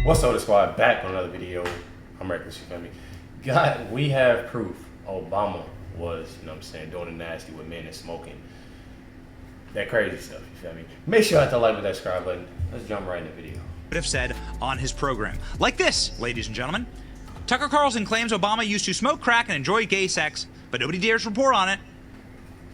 What's up, the squad? Back on another video. I'm Recklezz, you feel me? God, we have proof Obama was, you know what I'm saying, doing the nasty with men and smoking. That crazy stuff, you feel me? Make sure you hit the like with that subscribe button. Let's jump right in the video. Would have said on his program. Like this, ladies and gentlemen. Tucker Carlson claims Obama used to smoke crack and enjoy gay sex, but nobody dares report on it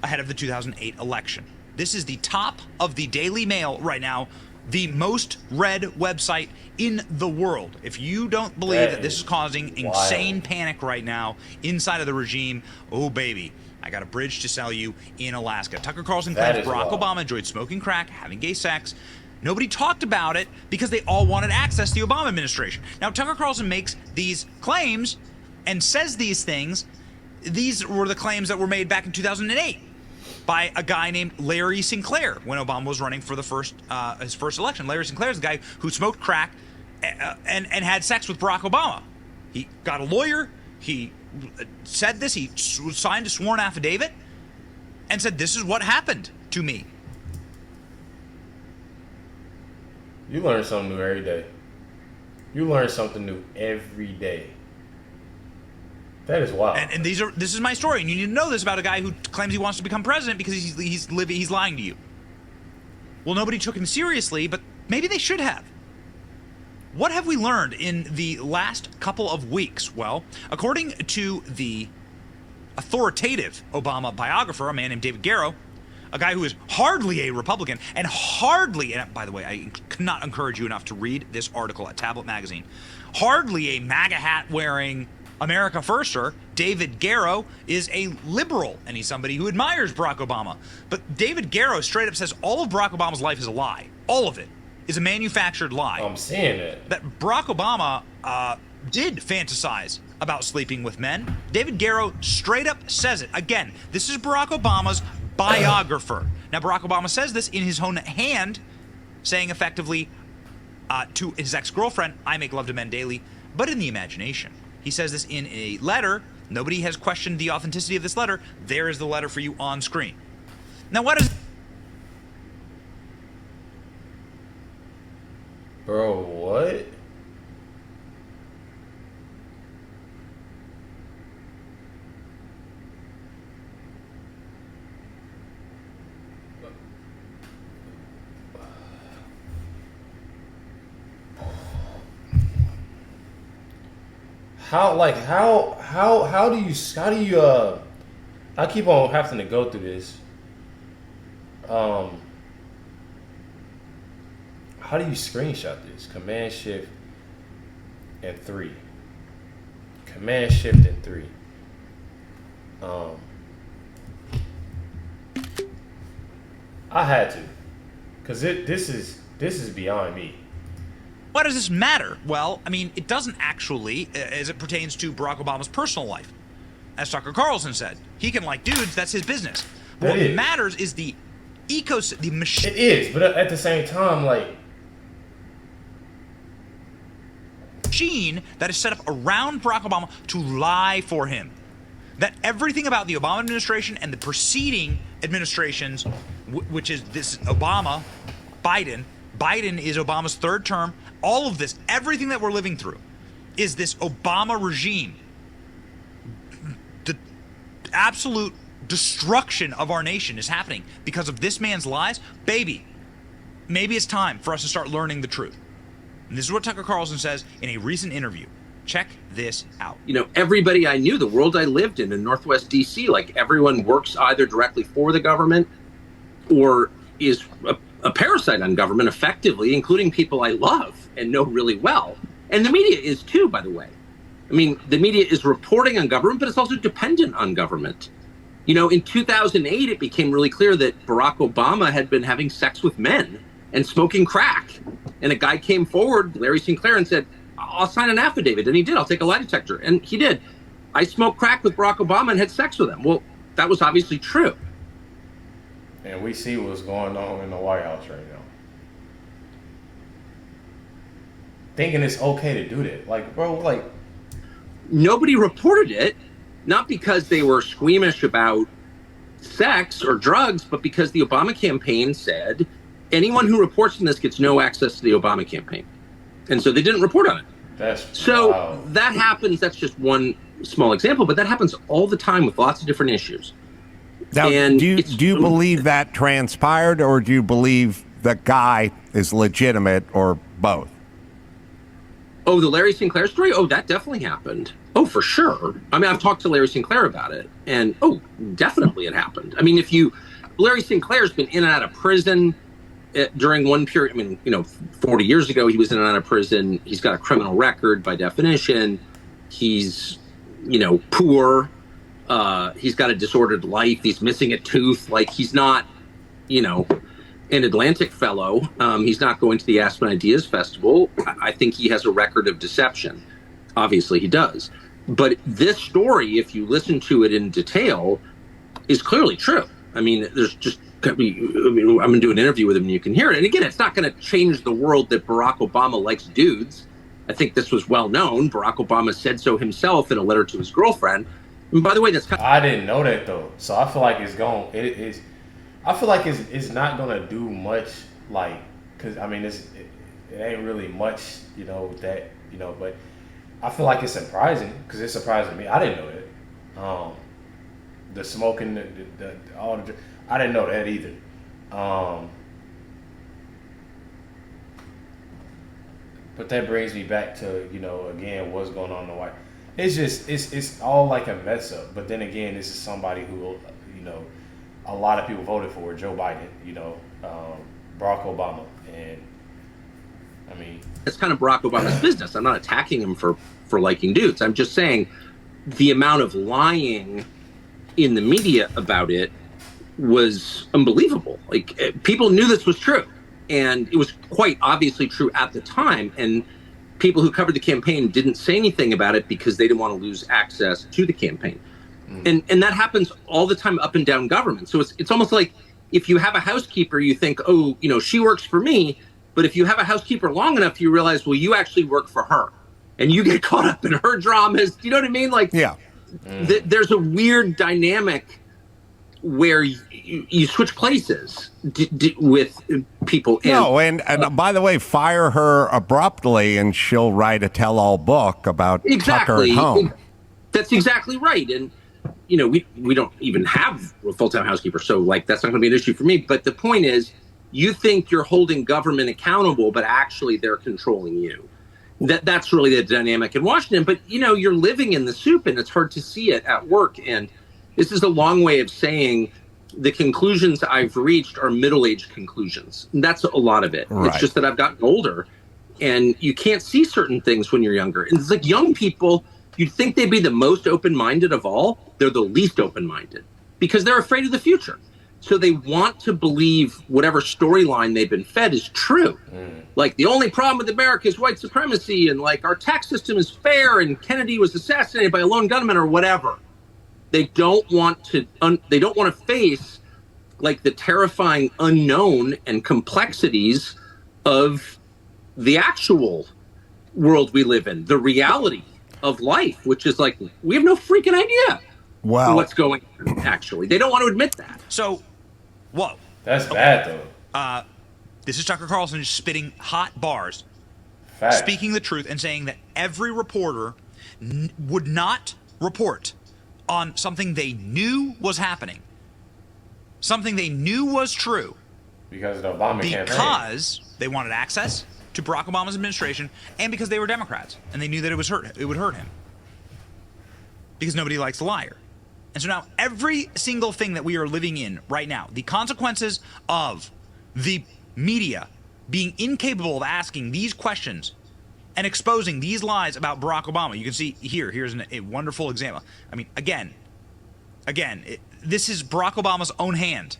ahead of the 2008 election. This is the top of the Daily Mail right now, the most read website in the world. If you don't believe that this is causing insane panic right now inside of the regime, oh baby, I got a bridge to sell you in Alaska. Tucker Carlson claims Barack Obama enjoyed smoking crack, having gay sex. Nobody talked about it because they all wanted access to the Obama administration. Now, Tucker Carlson makes these claims and says these things. These were the claims that were made back in 2008 by a guy named Larry Sinclair when Obama was running for the his first election. Larry Sinclair is the guy who smoked crack and had sex with Barack Obama. He got a lawyer. He said this. He signed a sworn affidavit and said, "This is what happened to me." You learn something new every day. You learn something new every day. That is wild. And this is my story, and you need to know this about a guy who claims he wants to become president because he's lying to you. Well, nobody took him seriously, but maybe they should have. What have we learned in the last couple of weeks? Well, according to the authoritative Obama biographer, a man named David Garrow, a guy who is hardly a Republican and hardly, and by the way, I cannot encourage you enough to read this article at Tablet Magazine, hardly a MAGA hat wearing America Firster, David Garrow is a liberal, and he's somebody who admires Barack Obama. But David Garrow straight up says all of Barack Obama's life is a lie. All of it is a manufactured lie. I'm seeing it. That Barack Obama did fantasize about sleeping with men. David Garrow straight up says it. Again, this is Barack Obama's biographer. Now, Barack Obama says this in his own hand, saying effectively to his ex-girlfriend, "I make love to men daily," but in the imagination. He says this in a letter. Nobody has questioned the authenticity of this letter. There is the letter for you on screen. Now, what is... Bro, what? How do you I keep on having to go through this. How do you screenshot this? Command Shift and 3. Command Shift and 3. I had to, cause this is beyond me. Why does this matter? Well, I mean, it doesn't actually, as it pertains to Barack Obama's personal life. As Tucker Carlson said, he can like dudes, that's his business. But what matters is the ecosystem, the machine. It is, but at the same time, like, machine that is set up around Barack Obama to lie for him. That everything about the Obama administration and the preceding administrations, which is this Obama, Biden is Obama's third term. All of this, everything that we're living through, is this Obama regime. The absolute destruction of our nation is happening because of this man's lies. Baby, maybe it's time for us to start learning the truth. And this is what Tucker Carlson says in a recent interview. Check this out. You know, everybody I knew, the world I lived in Northwest DC, like everyone works either directly for the government or is a parasite on government effectively, including people I love and know really well. And the media is too, by the way. I mean, the media is reporting on government, but it's also dependent on government. You know, in 2008, it became really clear that Barack Obama had been having sex with men and smoking crack. And a guy came forward, Larry Sinclair, and said, "I'll sign an affidavit." And he did. "I'll take a lie detector." And he did. "I smoked crack with Barack Obama and had sex with him." Well, that was obviously true. And we see what's going on in the White House right now. Thinking it's okay to do that. Like, bro, like... Nobody reported it, not because they were squeamish about sex or drugs, but because the Obama campaign said anyone who reports on this gets no access to the Obama campaign. And so they didn't report on it. So Wow. that happens. That's just one small example, but that happens all the time with lots of different issues. Now, And do you believe that transpired, or do you believe the guy is legitimate, or both? Oh, the Larry Sinclair story? Oh, that definitely happened. Oh, for sure. I mean, I've talked to Larry Sinclair about it, and definitely it happened. I mean, Larry Sinclair's been in and out of prison during one period. I mean, 40 years ago, he was in and out of prison. He's got a criminal record by definition. He's, poor. He's got a disordered life. He's missing a tooth. Like, he's not, an Atlantic fellow. He's not going to the Aspen Ideas Festival. I think he has a record of deception. Obviously, he does. But this story, if you listen to it in detail, is clearly true. I mean, I'm going to do an interview with him and you can hear it. And again, it's not going to change the world that Barack Obama likes dudes. I think this was well known. Barack Obama said so himself in a letter to his girlfriend. And by the way, I didn't know that though. So I feel like it's I feel like it's not gonna do much, like, cause I mean it ain't really much, but I feel like it's surprising because it's surprising me. I didn't know that. The smoking, I didn't know that either. But that brings me back to, again, what's going on in the White. It's just, it's all like a mess up. But then again, this is somebody who, a lot of people voted for, Joe Biden, Barack Obama. And I mean, it's kind of Barack Obama's business. I'm not attacking him for liking dudes. I'm just saying the amount of lying in the media about it was unbelievable. Like, people knew this was true, and it was quite obviously true at the time. And people who covered the campaign didn't say anything about it because they didn't want to lose access to the campaign. And that happens all the time up and down government. So it's almost like if you have a housekeeper, you think, she works for me. But if you have a housekeeper long enough, you realize, well, you actually work for her, and you get caught up in her dramas. Do you know what I mean? Like, yeah. There's a weird dynamic where you switch places with people. And by the way, fire her abruptly, and she'll write a tell-all book about Tucker at home. That's exactly right. And we don't even have a full-time housekeeper, so like that's not going to be an issue for me. But the point is, you think you're holding government accountable, but actually they're controlling you. That's really the dynamic in Washington. But you're living in the soup, and it's hard to see it at work. And this is a long way of saying the conclusions I've reached are middle-aged conclusions. And that's a lot of it. Right. It's just that I've gotten older, and you can't see certain things when you're younger. And it's like young people, you'd think they'd be the most open-minded of all. They're the least open-minded because they're afraid of the future. So they want to believe whatever storyline they've been fed is true. Like, the only problem with America is white supremacy, and like our tax system is fair, and Kennedy was assassinated by a lone gunman, or whatever. They don't want to face like the terrifying unknown and complexities of the actual world we live in, the reality of life, which is like, we have no freaking idea what's going on, actually. They don't want to admit that. So, whoa. That's bad, though. This is Tucker Carlson just spitting hot bars, Fact. speaking the truth, and saying that every reporter would not report on something they knew was happening, something they knew was true, Because of the Obama campaign. because they wanted access to Barack Obama's administration, and because they were Democrats and they knew that it would hurt him, because nobody likes a liar. And so now every single thing that we are living in right now, the consequences of the media being incapable of asking these questions and exposing these lies about Barack Obama. You can see here's a wonderful example. I mean, again, this is Barack Obama's own hand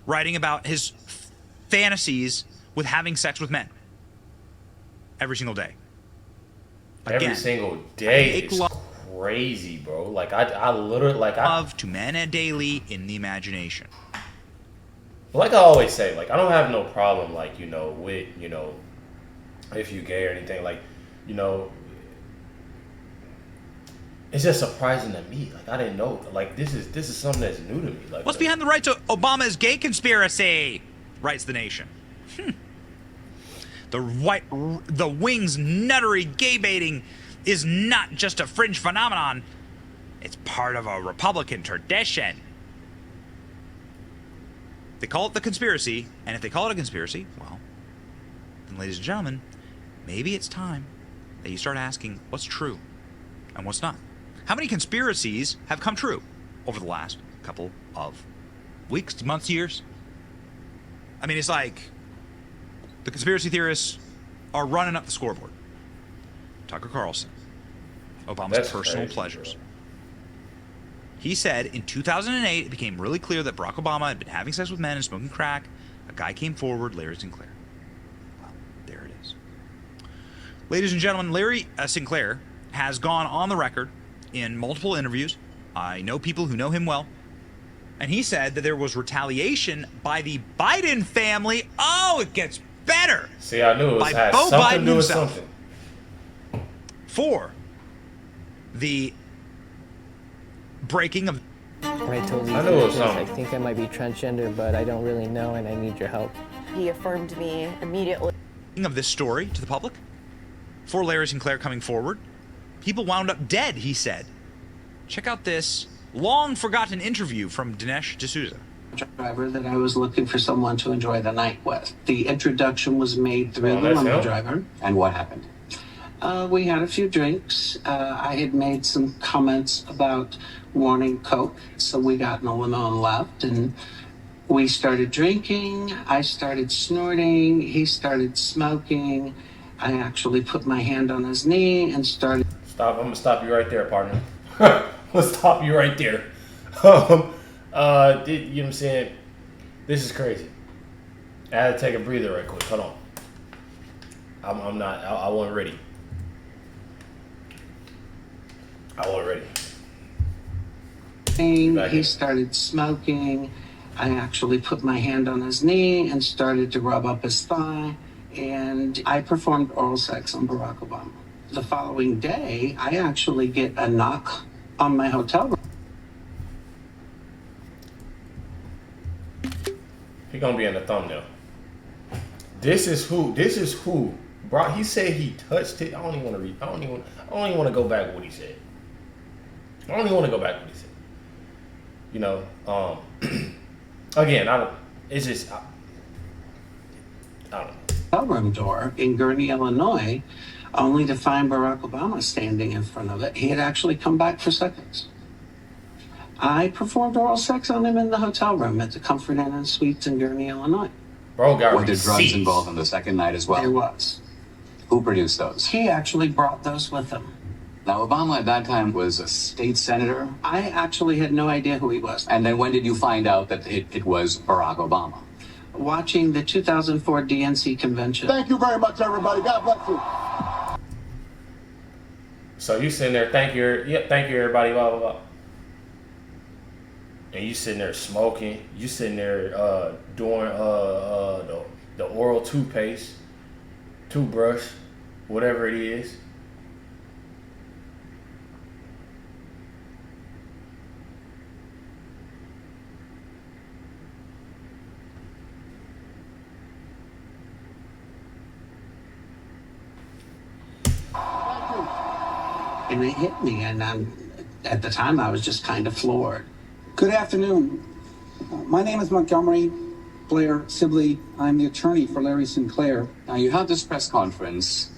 writing about his fantasies with having sex with men every single day. Every single day is crazy, bro. Like, I literally, like, love to men daily in the imagination. Like I always say, like, I don't have no problem, like, with, if you gay or anything, like, it's just surprising to me. Like, I didn't know. Like, this is something that's new to me. Like, What's behind the right to Obama's gay conspiracy? Writes The Nation. The wings nuttery gay baiting is not just a fringe phenomenon. It's part of a Republican tradition. They call it the conspiracy, and if they call it a conspiracy, well, then ladies and gentlemen, maybe it's time that you start asking what's true and what's not. How many conspiracies have come true over the last couple of weeks, months, years? I mean, it's like the conspiracy theorists are running up the scoreboard. Tucker Carlson, Obama's personal pleasures. He said in 2008, it became really clear that Barack Obama had been having sex with men and smoking crack. A guy came forward, Larry Sinclair. Well, there it is. Ladies and gentlemen, Larry Sinclair has gone on the record in multiple interviews. I know people who know him well. And he said that there was retaliation by the Biden family. Oh, it gets better. See, I knew it was had Beau something Biden to do with himself. something. For the breaking of... I told you I knew it was I something. think I might be transgender, but I don't really know, and I need your help. He affirmed me immediately. of this story to the public, for Larry Sinclair coming forward, people wound up dead, he said. Check out this long-forgotten interview from Dinesh D'Souza. Driver that I was looking for someone to enjoy the night with. The introduction was made through the limo driver. And what happened? We had a few drinks. I had made some comments about wanting Coke, so we got in the limo and left, and we started drinking. I started snorting. He started smoking. I actually put my hand on his knee and started... Stop. I'm going to stop you right there, partner. Let's stop you right there. You know what I'm saying? This is crazy. I had to take a breather right quick. Hold on. I'm not. I wasn't ready. I wasn't ready. He started smoking. I actually put my hand on his knee and started to rub up his thigh. And I performed oral sex on Barack Obama. The following day, I actually get a knock on my hotel room. He's gonna be in the thumbnail. This is who. Bro, he said he touched it. I don't even want to read. I don't even want to go back what he said. I don't even want to go back what he said. You know, again, it's just, I don't know. Hotel room door in Gurnee, Illinois, only to find Barack Obama standing in front of it. He had actually come back for seconds. I performed oral sex on him in the hotel room at the Comfort Inn and Suites in Gurnee, Illinois. Bro got Were there drugs receipts involved on the second night as well? There was. Who produced those? He actually brought those with him. Now, Obama at that time was a state senator. I actually had no idea who he was. And then when did you find out that it was Barack Obama? Watching the 2004 DNC convention. Thank you very much, everybody. God bless you. So you sitting there, thank you, everybody, blah, blah, blah. And you sitting there smoking. You sitting there doing the oral toothpaste, toothbrush, whatever it is. And it hit me, and at the time I was just kind of floored. Good afternoon. My name is Montgomery Blair Sibley. I'm the attorney for Larry Sinclair. Now, you had this press conference.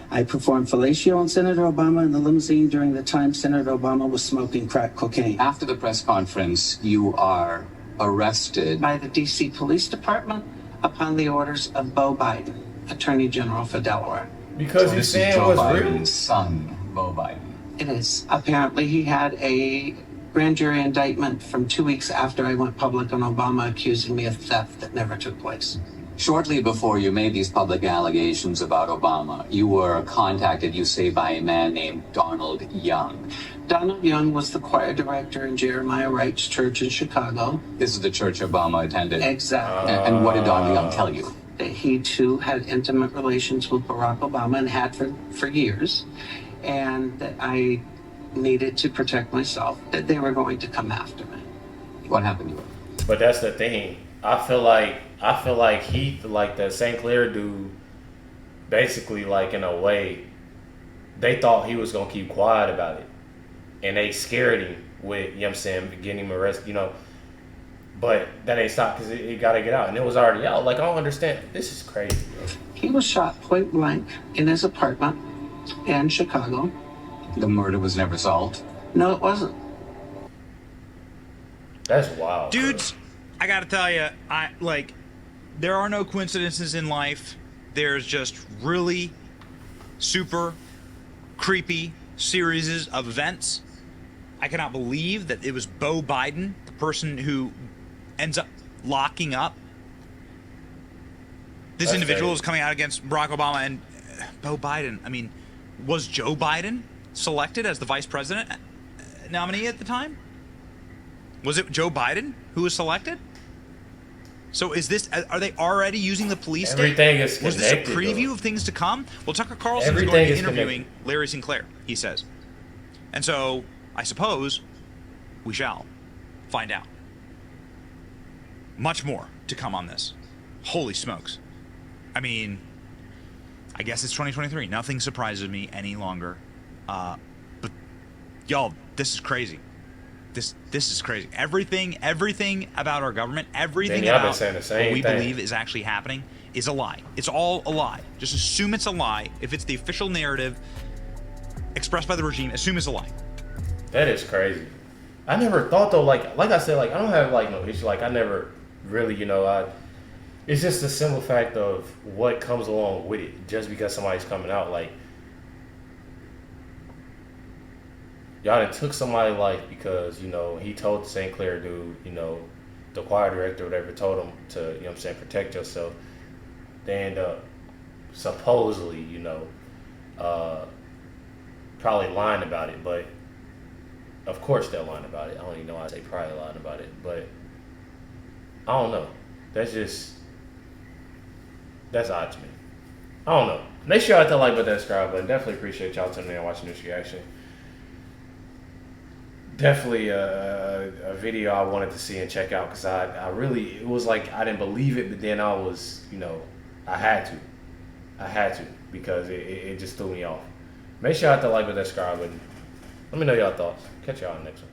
I performed fellatio on Senator Obama in the limousine during the time Senator Obama was smoking crack cocaine. After the press conference, you are arrested By the D.C. Police Department upon the orders of Beau Biden, Attorney General for Delaware. Because So he's this is saying Joe what's real. Biden's son, Beau Biden. It is. Apparently he had a grand jury indictment from 2 weeks after I went public on Obama accusing me of theft that never took place. Shortly before you made these public allegations about Obama, you were contacted, you say, by a man named Donald Young. Donald Young was the choir director in Jeremiah Wright's church in Chicago. This is the church Obama attended. Exactly. And what did Donald Young tell you? That he too had intimate relations with Barack Obama and had for years, and that I needed to protect myself, that they were going to come after me. What happened to you? But that's the thing. I feel like he, like that St. Clair dude, basically, like, in a way, they thought he was going to keep quiet about it. And they scared him with, you know what I'm saying, getting him arrested, you know. But that ain't stopped because it got to get out. And it was already out. Like, I don't understand. This is crazy, bro. He was shot point blank in his apartment in Chicago. The murder was never solved? No, it wasn't. That's wild. Dudes, I got to tell you, there are no coincidences in life. There's just really super creepy series of events. I cannot believe that it was Beau Biden, the person who ends up locking up this individual is coming out against Barack Obama. And Beau Biden, I mean, was Joe Biden selected as the vice president nominee at the time? Was it Joe Biden who was selected? So are they already using the police state? Everything is connected. Was this a preview of things to come? Well, Tucker Carlson is going to be interviewing Larry Sinclair, he says. And so I suppose we shall find out. Much more to come on this. Holy smokes. I mean, I guess it's 2023. Nothing surprises me any longer. But y'all, this is crazy. This is crazy. Everything about our government, everything about what we believe is actually happening is a lie. It's all a lie. Just assume it's a lie. If it's the official narrative expressed by the regime, assume it's a lie. That is crazy. I never thought though, like I said, like I don't have like no issue. Like I never really, it's just the simple fact of what comes along with it. Just because somebody's coming out, like y'all done took somebody's life because, he told the St. Clair dude, the choir director or whatever, told him to, protect yourself. They end up supposedly, probably lying about it, but of course they're lying about it. I don't even know why they probably lying about it, but I don't know. That's odd to me. I don't know. Make sure y'all hit that like button, subscribe button. Definitely appreciate y'all tuning in and watching this reaction. Definitely a video I wanted to see and check out because I really, it was like I didn't believe it, but then I was, I had to because it just threw me off. Make sure y'all hit that like button, subscribe button. Let me know y'all thoughts. Catch y'all on the next one.